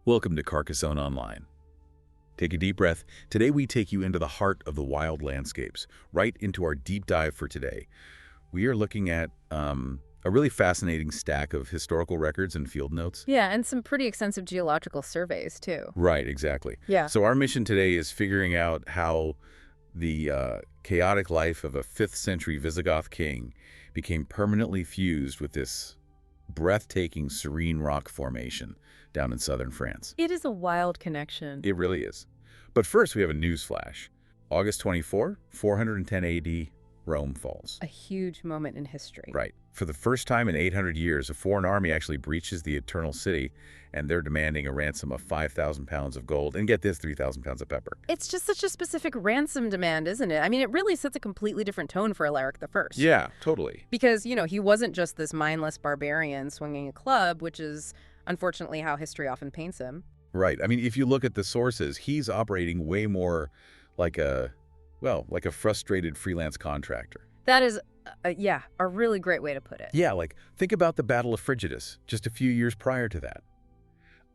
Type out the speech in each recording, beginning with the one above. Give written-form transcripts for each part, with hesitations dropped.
Welcome to Carcassonne Online. Take a deep breath. Today we take you into the heart of the wild landscapes, right into our deep dive for today. We are looking at a really fascinating stack of historical records and field notes. Yeah, and some pretty extensive geological surveys, too. Right, exactly. Yeah. So our mission today is figuring out how the chaotic life of a 5th century Visigoth king became permanently fused with this breathtaking serene rock formation down in southern France. It is a wild connection. It really is. But first, we have a news flash. August 24, 410 AD, Rome falls. A huge moment in history. Right. For the first time in 800 years, a foreign army actually breaches the Eternal City, and they're demanding a ransom of 5,000 pounds of gold. And get this, 3,000 pounds of pepper. It's just such a specific ransom demand, isn't it? I mean, it really sets a completely different tone for Alaric I. Yeah, totally. Because, he wasn't just this mindless barbarian swinging a club, which is unfortunately how history often paints him. Right. I mean, if you look at the sources, he's operating way more like a frustrated freelance contractor. That is, a really great way to put it. Yeah, think about the Battle of Frigidus, just a few years prior to that.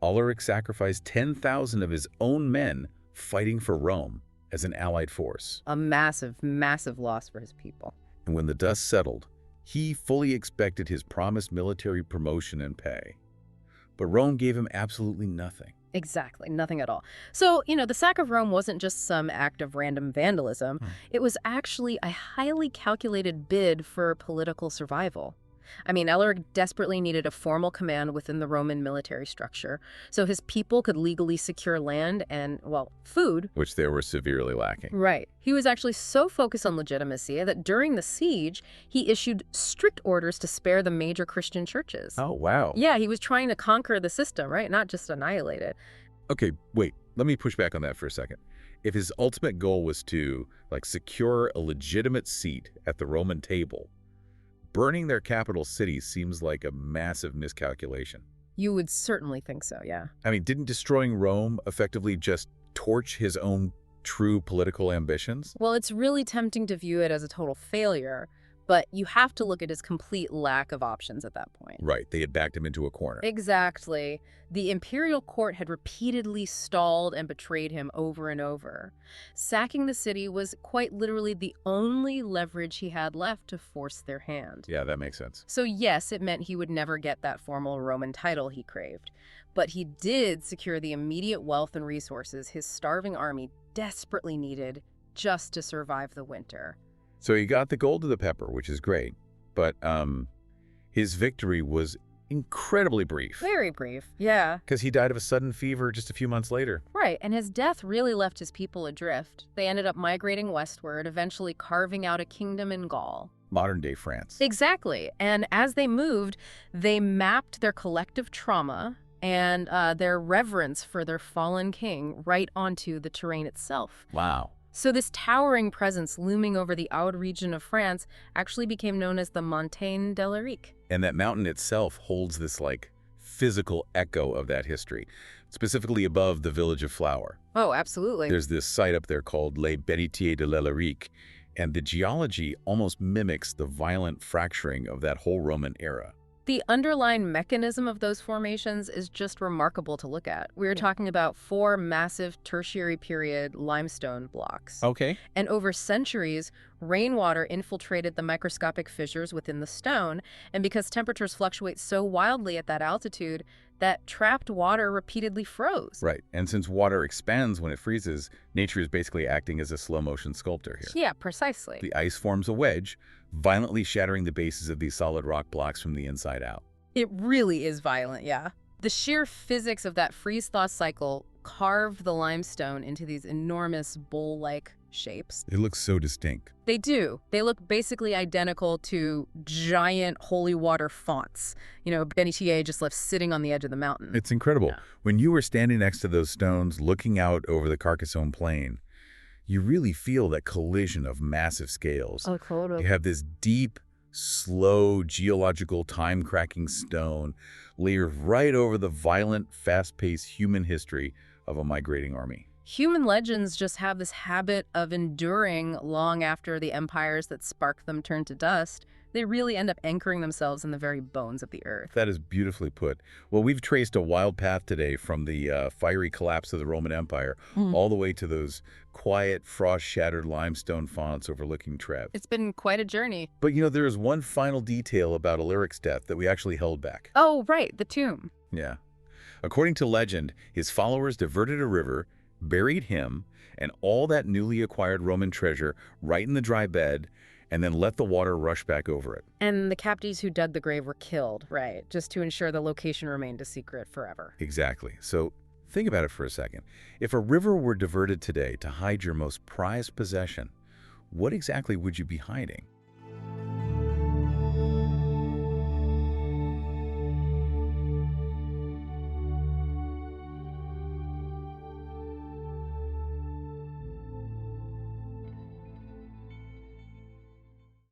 Alaric sacrificed 10,000 of his own men fighting for Rome as an allied force. A massive, massive loss for his people. And when the dust settled, he fully expected his promised military promotion and pay. But Rome gave him absolutely nothing. Exactly, nothing at all. So, the sack of Rome wasn't just some act of random vandalism. It was actually a highly calculated bid for political survival. I mean, Alaric desperately needed a formal command within the Roman military structure, so his people could legally secure land and, food. Which they were severely lacking. Right. He was actually so focused on legitimacy that during the siege, he issued strict orders to spare the major Christian churches. Oh, wow. Yeah, he was trying to conquer the system, right? Not just annihilate it. Okay, wait. Let me push back on that for a second. If his ultimate goal was to, secure a legitimate seat at the Roman table, burning their capital city seems like a massive miscalculation. You would certainly think so, yeah. I mean, didn't destroying Rome effectively just torch his own true political ambitions? Well, it's really tempting to view it as a total failure, but you have to look at his complete lack of options at that point. Right, they had backed him into a corner. Exactly. The imperial court had repeatedly stalled and betrayed him over and over. Sacking the city was quite literally the only leverage he had left to force their hand. Yeah, that makes sense. So yes, it meant he would never get that formal Roman title he craved. But he did secure the immediate wealth and resources his starving army desperately needed just to survive the winter. So he got the gold to the pepper, which is great, but his victory was incredibly brief. Very brief, yeah. Because he died of a sudden fever just a few months later. Right, and his death really left his people adrift. They ended up migrating westward, eventually carving out a kingdom in Gaul. Modern-day France. Exactly, and as they moved, they mapped their collective trauma and their reverence for their fallen king right onto the terrain itself. Wow. So this towering presence looming over the Aude region of France actually became known as the Montagne d'Alaric. And that mountain itself holds this, physical echo of that history, specifically above the village of Flower. Oh, absolutely. There's this site up there called Les Bénitiers de l'Alaric, and the geology almost mimics the violent fracturing of that whole Roman era. The underlying mechanism of those formations is just remarkable to look at. We're talking about 4 massive tertiary period limestone blocks. Okay. And over centuries, rainwater infiltrated the microscopic fissures within the stone, and because temperatures fluctuate so wildly at that altitude, that trapped water repeatedly froze. Right, and since water expands when it freezes, nature is basically acting as a slow-motion sculptor here. Yeah, precisely. The ice forms a wedge, violently shattering the bases of these solid rock blocks from the inside out. It really is violent, yeah. The sheer physics of that freeze-thaw cycle carved the limestone into these enormous bowl-like shapes. It looks so distinct. They do. They look basically identical to giant holy water fonts. Bénitier just left sitting on the edge of the mountain. It's incredible. Yeah. When you were standing next to those stones, looking out over the Carcassonne plain, you really feel that collision of massive scales. Oh, totally. You have this deep, slow, geological, time-cracking stone layered right over the violent, fast-paced human history of a migrating army. Human legends just have this habit of enduring long after the empires that sparked them turn to dust. They really end up anchoring themselves in the very bones of the earth. That is beautifully put. Well, we've traced a wild path today from the fiery collapse of the Roman Empire all the way to those quiet, frost-shattered limestone fonts overlooking Trev. It's been quite a journey. But, there is one final detail about Alaric's death that we actually held back. Oh, right, the tomb. Yeah. According to legend, his followers diverted a river, buried him, and all that newly acquired Roman treasure right in the dry bed, and then let the water rush back over it. And the captives who dug the grave were killed, right, just to ensure the location remained a secret forever. Exactly. So think about it for a second. If a river were diverted today to hide your most prized possession, what exactly would you be hiding?